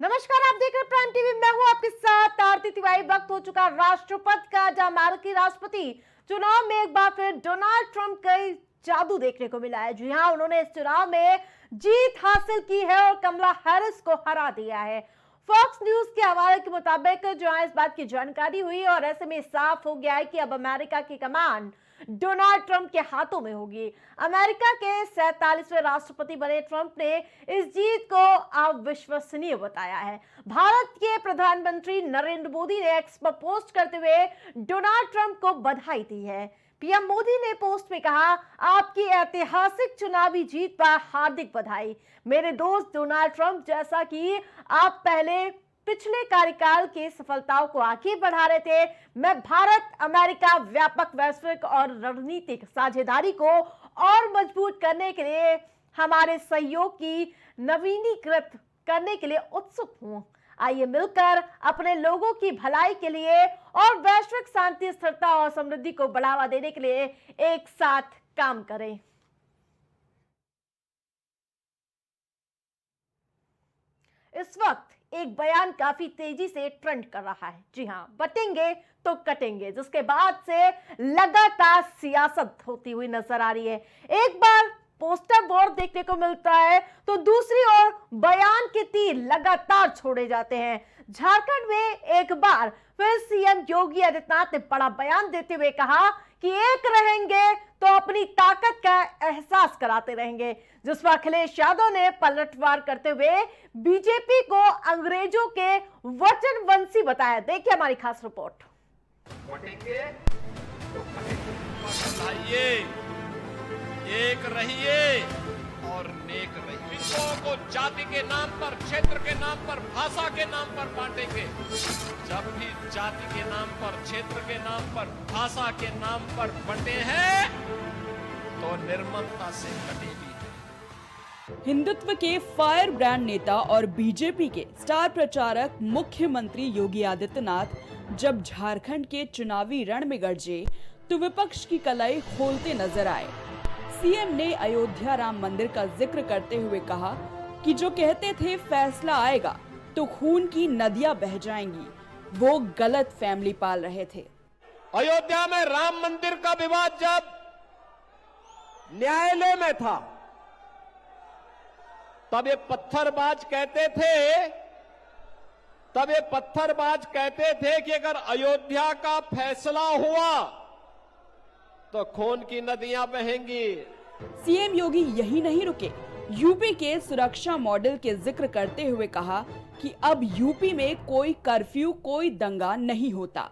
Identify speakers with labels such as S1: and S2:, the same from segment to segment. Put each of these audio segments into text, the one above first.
S1: नमस्कार, आप देख रहे हैं प्राइम टीवी। मैं हूं आपके साथ आरती तिवारी। वक्त हो चुका राष्ट्रपति का, जहां अमेरिकी राष्ट्रपति चुनाव में एक बार फिर डोनाल्ड ट्रंप का जादू देखने को मिला है। जी हां, उन्होंने इस चुनाव में जीत हासिल की है और कमला हैरिस को हरा दिया है। फॉक्स न्यूज के हवाले के मुताबिक जहां इस बात की जानकारी हुई और ऐसे में साफ हो गया है कि अब अमेरिका की कमान डोनाल्ड ट्रंप के हाथों में होगी। अमेरिका के 47वें राष्ट्रपति बने ट्रंप ने इस जीत को अविश्वसनीय बताया है। भारत के प्रधानमंत्री नरेंद्र मोदी ने एक्स पर पोस्ट करते हुए डोनाल्ड ट्रंप को बधाई दी है। पीएम मोदी ने पोस्ट में कहा, आपकी ऐतिहासिक चुनावी जीत पर हार्दिक बधाई। मेरे दोस्त डोनाल्ड ट्रंप, जैसा कि आप पहले पिछले कार्यकाल की सफलताओं को आगे बढ़ा रहे थे, मैं भारत अमेरिका व्यापक वैश्विक और रणनीतिक साझेदारी को और मजबूत करने के लिए हमारे सहयोग की नवीनीकृत करने के लिए उत्सुक हूं। आइए मिलकर अपने लोगों की भलाई के लिए और वैश्विक शांति, स्थिरता और समृद्धि को बढ़ावा देने के लिए एक साथ काम करें। इस वक्त एक बयान काफी तेजी से ट्रेंड कर रहा है। जी हां, बटेंगे तो कटेंगे, जिसके बाद से लगातार सियासत होती हुई नजर आ रही है। एक बार पोस्टर बोर्ड देखने को मिलता है तो दूसरी ओर बयान के तीर लगातार छोड़े जाते हैं। झारखंड में एक बार फिर सीएम योगी आदित्यनाथ ने बड़ा बयान देते हुए कहा कि एक रहेंगे तो अपनी ताकत का एहसास कराते रहेंगे, जिस पर अखिलेश यादव ने पलटवार करते हुए बीजेपी को अंग्रेजों के वचनवंशी बताया। देखिए हमारी खास रिपोर्ट।
S2: एक रहिए और नेक रहिए। हिंदुओं को जाति के नाम पर, क्षेत्र के नाम पर, भाषा के नाम पर बांटेंगे। जब भी जाति के नाम पर, क्षेत्र के नाम पर, भाषा के नाम पर बंटे हैं तो निर्ममता से कटेगी।
S3: हिंदुत्व के फायर ब्रांड नेता और बीजेपी के स्टार प्रचारक मुख्यमंत्री योगी आदित्यनाथ जब झारखंड के चुनावी रण में गरजे तो विपक्ष की कलाई खोलते नजर आए। सीएम ने अयोध्या राम मंदिर का जिक्र करते हुए कहा कि जो कहते थे फैसला आएगा तो खून की नदियां बह जाएंगी, वो गलत फैमिली पाल रहे थे।
S2: अयोध्या में राम मंदिर का विवाद जब न्यायालय में था तब ये पत्थरबाज कहते थे कि अगर अयोध्या का फैसला हुआ तो खून की नदियां बहेंगी।
S3: सीएम योगी यही नहीं रुके, यूपी के सुरक्षा मॉडल के जिक्र करते हुए कहा कि अब यूपी में कोई कर्फ्यू, कोई दंगा नहीं होता।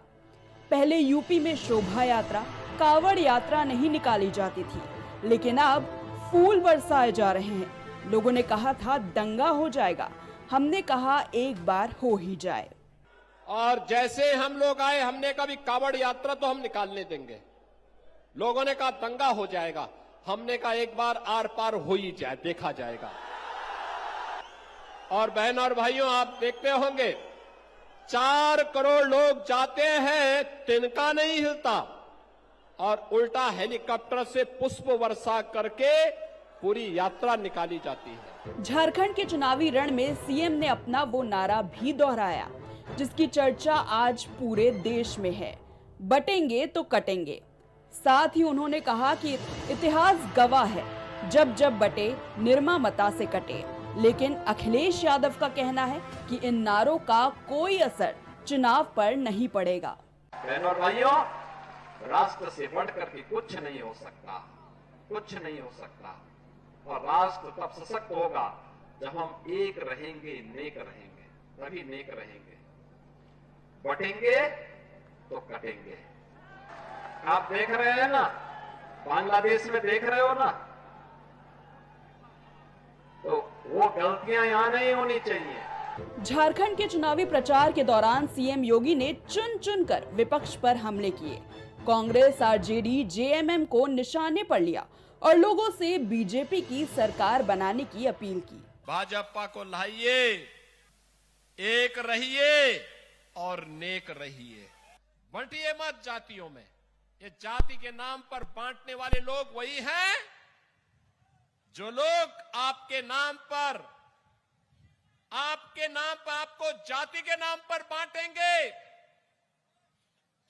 S3: पहले यूपी में शोभा यात्रा, कावड़ यात्रा नहीं निकाली जाती थी, लेकिन अब फूल बरसाए जा रहे हैं। लोगों ने कहा था दंगा हो जाएगा, हमने कहा एक बार हो ही जाए।
S2: और जैसे हम लोग आए, हमने कहा भी कावड़ यात्रा तो हम निकालने देंगे। लोगों ने कहा दंगा हो जाएगा, हमने कहा एक बार आर पार हो ही जाए, देखा जाएगा। और बहन और भाइयों, आप देखते होंगे 4 करोड़ लोग जाते हैं, तिनका नहीं हिलता, और उल्टा हेलीकॉप्टर से पुष्प वर्षा करके पूरी यात्रा निकाली जाती है।
S3: झारखंड के चुनावी रण में सीएम ने अपना वो नारा भी दोहराया जिसकी चर्चा आज पूरे देश में है, बटेंगे तो कटेंगे। साथ ही उन्होंने कहा कि इतिहास गवाह है, जब जब बटे निर्ममता से कटे। लेकिन अखिलेश यादव का कहना है कि इन नारों का कोई असर चुनाव पर नहीं पड़ेगा।
S4: बहनों और भाइयों, राष्ट्र से बढ़कर के कुछ नहीं हो सकता, कुछ नहीं हो सकता। और राष्ट्र तब सशक्त होगा जब हम एक रहेंगे, नेक रहेंगे, तभी नेक रहेंगे। बटेंगे तो कटेंगे। आप देख रहे हैं ना, बांग्लादेश में देख रहे हो ना, तो वो गलतियां यहां नहीं होनी चाहिए।
S3: झारखंड के चुनावी प्रचार के दौरान सीएम योगी ने चुन चुन कर विपक्ष पर हमले किए। कांग्रेस, आरजेडी, जेएमएम को निशाने पर लिया और लोगों से बीजेपी की सरकार बनाने की अपील की।
S2: भाजपा को लाइए, एक रहिए और नेक रहिए। बंटिए मत जातियों में। ये जाति के नाम पर बांटने वाले लोग वही हैं जो लोग आपके नाम पर, आपके के नाम पर आपको जाति के नाम पर बांटेंगे,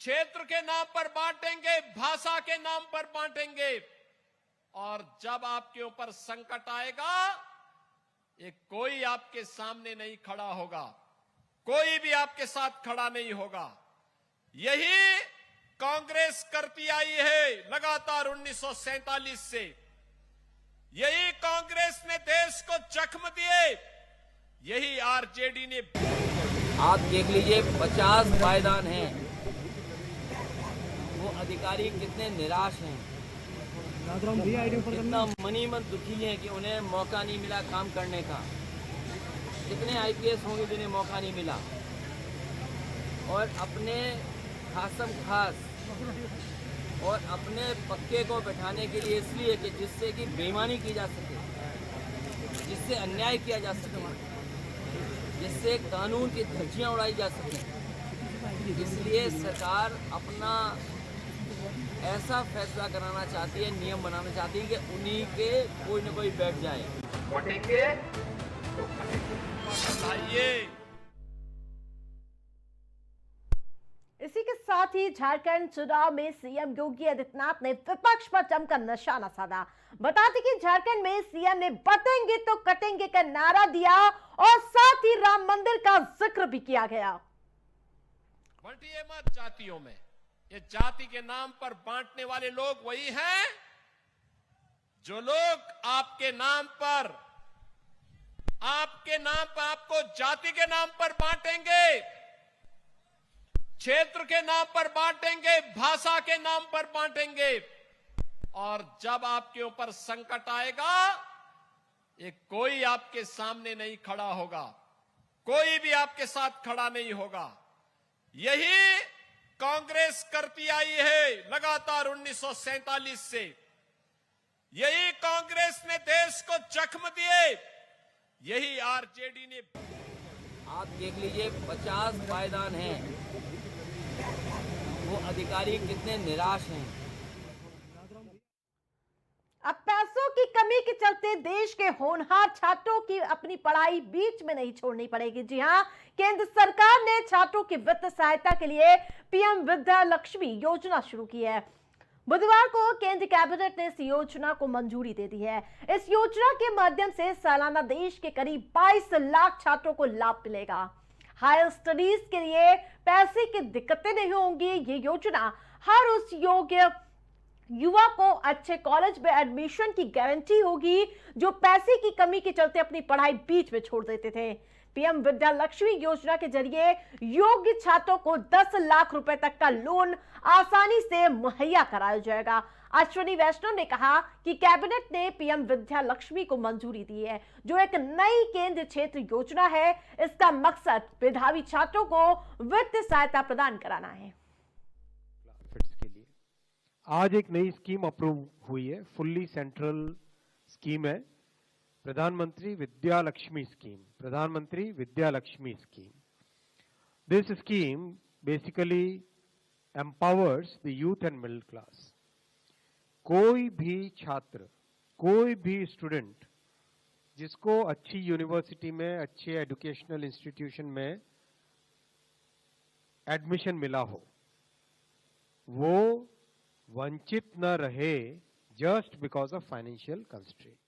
S2: क्षेत्र के नाम पर बांटेंगे, भाषा के नाम पर बांटेंगे। और जब आपके ऊपर संकट आएगा, ये कोई आपके सामने नहीं खड़ा होगा, कोई भी आपके साथ खड़ा नहीं होगा। यही कांग्रेस करती आई है लगातार 1947 से। यही कांग्रेस ने देश को जख्म दिए, यही आरजेडी ने।
S5: आप देख लीजिए 50 पायदान हैं, वो अधिकारी कितने निराश हैं, कितना मनी मन दुखी हैं कि उन्हें मौका नहीं मिला काम करने का। कितने आईपीएस होंगे जिन्हें मौका नहीं मिला, और अपने खासम खास और अपने पक्के को बैठाने के लिए, इसलिए कि जिससे कि बेईमानी की जा सके, जिससे अन्याय किया जा सके, जिससे कानून की धज्जियां उड़ाई जा सके, इसलिए सरकार अपना ऐसा फैसला कराना चाहती है, नियम बनाना चाहती है कि उन्हीं के कोई न कोई बैठ जाए।
S4: बटेंगे तो
S2: बताइए।
S1: इसी के साथ ही झारखंड चुनाव में सीएम योगी आदित्यनाथ ने विपक्ष पर जमकर निशाना साधा। बताते कि झारखंड में सीएम ने बटेंगे तो कटेंगे का नारा दिया और साथ ही राम मंदिर का जिक्र भी किया गया।
S2: बांटिए मत जातियों में, ये जाति के नाम पर बांटने वाले लोग वही हैं जो लोग आपके नाम पर आपको जाति के नाम पर बांटेंगे, क्षेत्र के नाम पर बांटेंगे, भाषा के नाम पर बांटेंगे। और जब आपके ऊपर संकट आएगा, ये कोई आपके सामने नहीं खड़ा होगा, कोई भी आपके साथ खड़ा नहीं होगा। यही कांग्रेस करती आई है लगातार 1947 से। यही कांग्रेस ने देश को जख्म दिए, यही आरजेडी ने।
S5: आप देख लीजिए 50 पायदान हैं, वो अधिकारी कितने निराश हैं।
S1: अब पैसों की कमी के चलते देश के होनहार छात्रों की अपनी पढ़ाई बीच में नहीं छोड़नी पड़ेगी। जी हां, केंद्र सरकार ने छात्रों की वित्त सहायता के लिए पीएम विद्या लक्ष्मी योजना शुरू की है। बुधवार को केंद्र कैबिनेट ने इस योजना को मंजूरी दे दी है। इस योजना के माध्यम से सालाना देश के करीब 22 लाख छात्रों को लाभ मिलेगा। हायर स्टडीज के लिए पैसे की दिक्कतें नहीं होंगी। ये योजना हर उस योग्य युवा को अच्छे कॉलेज में एडमिशन की गारंटी होगी जो पैसे की कमी के चलते अपनी पढ़ाई बीच में छोड़ देते थे। पीएम विद्या लक्ष्मी योजना के जरिए योग्य छात्रों को 10 लाख रुपए तक का लोन आसानी से मुहैया कराया जाएगा। अश्विनी वैष्णव ने कहा कि कैबिनेट ने पीएम विद्या लक्ष्मी को मंजूरी दी है, जो एक नई केंद्रीय क्षेत्र योजना है। इसका मकसद मेधावी छात्रों को वित्तीय सहायता प्रदान कराना है।
S6: आज एक नई स्कीम अप्रूव हुई है, फुल्ली सेंट्रल स्कीम है, प्रधानमंत्री Vidya Lakshmi scheme. Pradhan Mantri Vidya Lakshmi scheme, this scheme basically empowers the youth and middle class. कोई भी छात्र, कोई भी स्टूडेंट जिसको अच्छी यूनिवर्सिटी में, अच्छे एजुकेशनल इंस्टीट्यूशन में एडमिशन मिला हो, वो वंचित न रहे just because of financial constraints.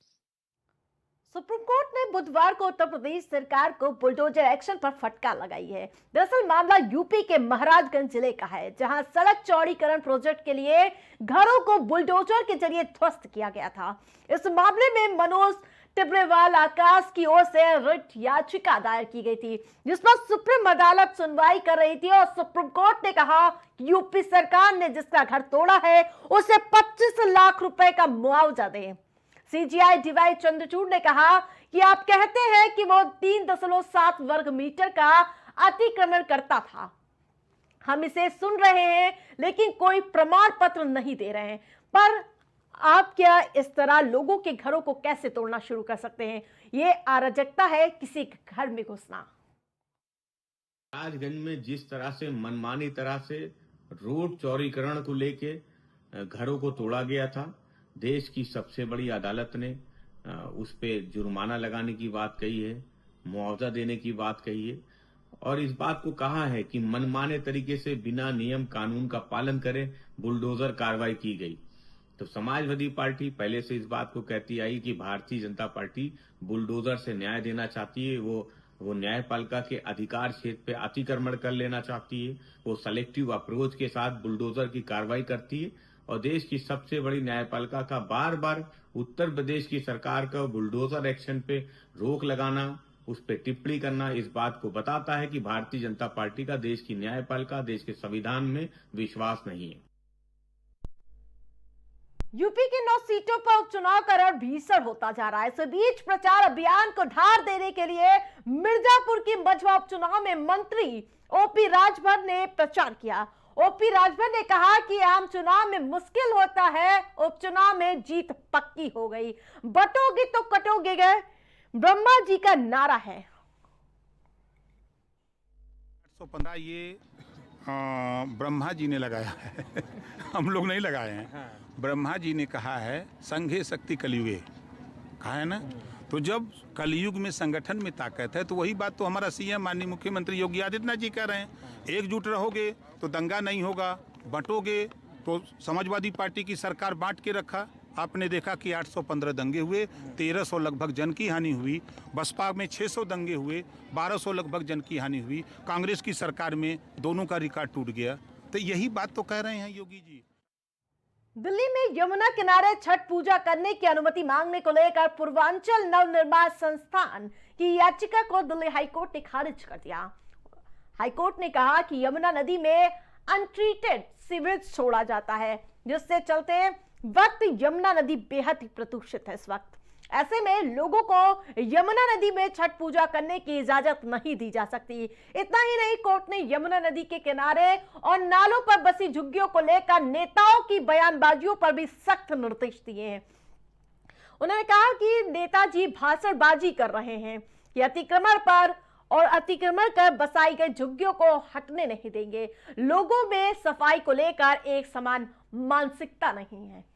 S1: Supreme court ने बुधवार को उत्तर प्रदेश सरकार को बुलडोजर एक्शन पर फटकार लगाई है। दरअसल मामला यूपी के महाराजगंज जिले का है, जहां सड़क चौड़ीकरण प्रोजेक्ट के लिए घरों को बुलडोजर के जरिए ध्वस्त किया गया था। इस मामले में मनोज टिब्रेवाल आकाश की ओर से रिट याचिका दायर की गई थी, जिस पर सुप्रीम अदालत सुनवाई कर रही थी और सुप्रीम कोर्ट ने कहा कि यूपी सरकार ने जिसका घर तोड़ा है उसे 25 लाख रुपए का मुआवजा दे। सीजीआई डीवाई चंद्रचूड़ ने कहा कि आप कहते हैं कि वो 3.7 वर्ग मीटर का अतिक्रमण करता था, हम इसे सुन रहे हैं लेकिन कोई प्रमाण पत्र नहीं दे रहे हैं, पर आप क्या इस तरह लोगों के घरों को कैसे तोड़ना शुरू कर सकते हैं? ये अराजकता है किसी के घर में घुसना।
S7: राजगंज में जिस तरह से मनमानी तरह से रोड चौड़ीकरण को लेके घरों को तोड़ा गया था, देश की सबसे बड़ी अदालत ने उस पे जुर्माना लगाने की बात कही है। मुआवजा देने की बात कही है और इस बात को कहा है कि मनमाने तरीके से बिना नियम कानून का पालन करे बुलडोजर कार्रवाई की गई। तो समाजवादी पार्टी पहले से इस बात को कहती आई कि भारतीय जनता पार्टी बुलडोजर से न्याय देना चाहती है, वो न्यायपालिका के अधिकार क्षेत्र पे अतिक्रमण कर लेना चाहती है, वो सेलेक्टिव अप्रोच के साथ बुलडोजर की कार्रवाई करती है और देश की सबसे बड़ी न्यायपालिका का बार बार उत्तर प्रदेश की सरकार का बुलडोजर एक्शन पे रोक लगाना, उस पर टिप्पणी करना इस बात को बताता है कि भारतीय जनता पार्टी का देश की न्यायपालिका, देश के संविधान में विश्वास नहीं है।
S1: यूपी की 9 सीटों पर उपचुनाव का रण भीषण होता जा रहा है। इस बीच प्रचार अभियान को धार देने के लिए मिर्जापुर की मझवा उपचुनाव में मंत्री ओपी राजभर ने प्रचार किया। ओपी राजभर ने कहा कि आम चुनाव में मुश्किल होता है, उपचुनाव में जीत पक्की हो गई, बटोगे तो कटोगे गए, ब्रह्मा जी का नारा है।
S8: 815 ये ब्रह्मा जी ने लगाया है हम लोग नहीं लगाए हैं। ब्रह्मा जी ने कहा है संघे शक्ति कलयुगे, कहा है ना। तो जब कलयुग में संगठन में ताकत है तो वही बात तो हमारा सीएम माननीय मुख्यमंत्री योगी आदित्यनाथ जी कह रहे हैं, एकजुट रहोगे तो दंगा नहीं होगा, बंटोगे तो समाजवादी पार्टी की सरकार बांट के रखा। आपने देखा कि 815 दंगे हुए, 1300 लगभग जन की हानि हुई, बसपा में 600 दंगे हुए, 1200 लगभग जन की हानि हुई, कांग्रेस की सरकार में दोनों का रिकॉर्ड टूट गया। तो यही बात तो कह रहे हैं योगी जी।
S1: दिल्ली में यमुना किनारे छठ पूजा करने की अनुमति मांगने को लेकर पूर्वांचल नवनिर्माण संस्थान की याचिका को दिल्ली हाईकोर्ट ने खारिज कर दिया। हाईकोर्ट ने कहा कि यमुना नदी में अनट्रीटेड सीवेज छोड़ा जाता है, जिससे चलते वक्त यमुना नदी बेहद ही प्रदूषित है। इस वक्त ऐसे में लोगों को यमुना नदी में छठ पूजा करने की इजाजत नहीं दी जा सकती। इतना ही नहीं, कोर्ट ने यमुना नदी के किनारे और नालों पर बसी झुग्गियों को लेकर नेताओं की बयानबाजियों पर भी सख्त निर्देश दिए हैं। उन्होंने कहा कि नेताजी भाषणबाजी कर रहे हैं कि अतिक्रमण पर और अतिक्रमण कर बसाई गई झुग्गियों को हटने नहीं देंगे। लोगों में सफाई को लेकर एक समान मानसिकता नहीं है।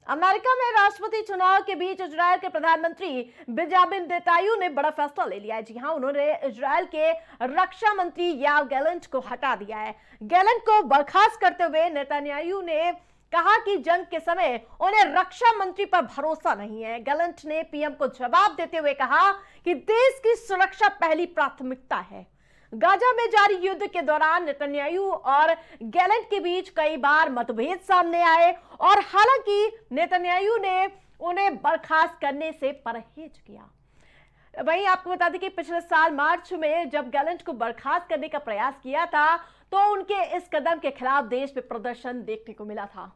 S1: अमेरिका में राष्ट्रपति चुनाव के बीच इजरायल के प्रधानमंत्री बेंजामिन नेतन्याहू ने बड़ा फैसला ले लिया है। जी हां, उन्होंने इजरायल के रक्षा मंत्री योआव गैलेंट को हटा दिया है। गैलेंट को बर्खास्त करते हुए नेतन्याहू ने कहा कि जंग के समय उन्हें रक्षा मंत्री पर भरोसा नहीं है। गैलेंट ने पीएम को जवाब देते हुए कहा कि देश की सुरक्षा पहली प्राथमिकता है। गाजा में जारी युद्ध के दौरान नेतन्याहू और गैलेंट के बीच कई बार मतभेद सामने आए और हालांकि नेतन्याहू ने उन्हें बर्खास्त करने से परहेज किया। वहीं आपको बता दें कि पिछले साल मार्च में जब गैलेंट को बर्खास्त करने का प्रयास किया था तो उनके इस कदम के खिलाफ देश में प्रदर्शन देखने को मिला था।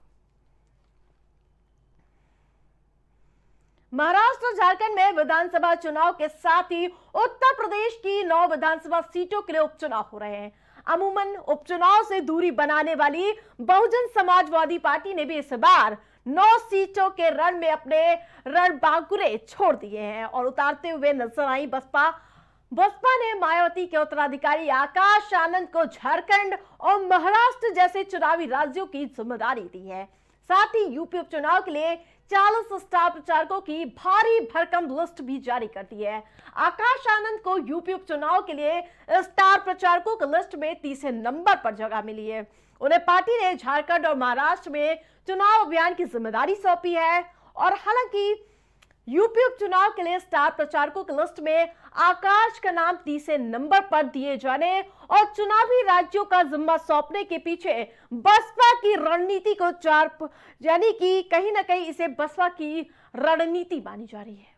S1: महाराष्ट्र और झारखंड में विधानसभा चुनाव के साथ ही उत्तर प्रदेश की 9 विधानसभा सीटों के लिए उपचुनाव हो रहे हैं। अमूमन उपचुनाव से दूरी बनाने वाली बहुजन समाजवादी पार्टी ने भी इस बार 9 सीटों के रण में अपने रणबांकुरे छोड़ दिए हैं और उतारते हुए नजर आई बसपा ने मायावती के उत्तराधिकारी आकाश आनंद को झारखंड और महाराष्ट्र जैसे चुनावी राज्यों की जिम्मेदारी दी है। साथ ही यूपी उपचुनाव के लिए 40 स्टार प्रचारकों की भारी भरकम लिस्ट भी जारी कर दी है। आकाश आनंद को यूपी उपचुनाव के लिए स्टार प्रचारकों की लिस्ट में 30 नंबर पर जगह मिली है। उन्हें पार्टी ने झारखंड और महाराष्ट्र में चुनाव अभियान की जिम्मेदारी सौंपी है और हालांकि यूपी उपचुनाव के लिए स्टार प्रचारकों की लिस्ट में आकाश का नाम 30 नंबर पर दिए जाने और चुनावी राज्यों का जिम्मा सौंपने के पीछे बसपा की रणनीति को यानी कि कहीं ना कहीं इसे बसपा की रणनीति मानी जा रही है।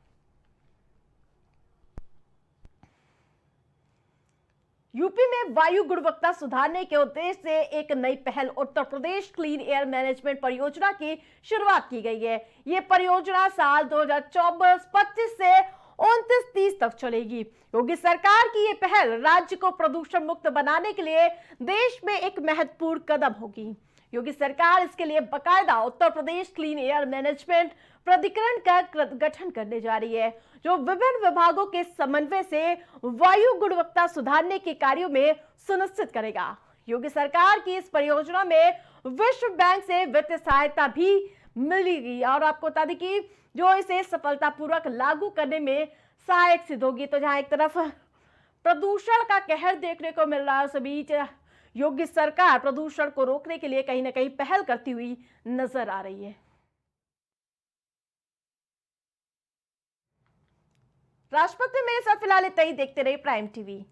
S1: यूपी में वायु गुणवत्ता सुधारने के उद्देश्य से एक नई पहल Uttar Pradesh clean air management परियोजना की शुरुआत की गई है। ये परियोजना साल 2024-25 से 29-30 तक चलेगी। योगी सरकार की ये पहल राज्य को प्रदूषण मुक्त बनाने के लिए देश में एक महत्वपूर्ण कदम होगी। योगी सरकार इसके लिए बाकायदा Uttar Pradesh clean air management प्राधिकरण का गठन करने जा रही है, जो विभिन्न विभागों के समन्वय से वायु गुणवत्ता सुधारने के कार्यों में सुनिश्चित करेगा। योगी सरकार की इस परियोजना में विश्व बैंक से वित्तीय सहायता भी मिलेगी और आपको बता दें कि जो इसे सफलतापूर्वक लागू करने में सहायक सिद्ध होगी। तो जहां एक तरफ प्रदूषण का कहर देखने को मिल रहा है, उस बीच योगी सरकार प्रदूषण को रोकने के लिए कहीं ना कहीं पहल करती हुई नजर आ रही है। राष्ट्रपति मेरे साथ फिलहाल इतना ही। देखते रहिए प्राइम टीवी।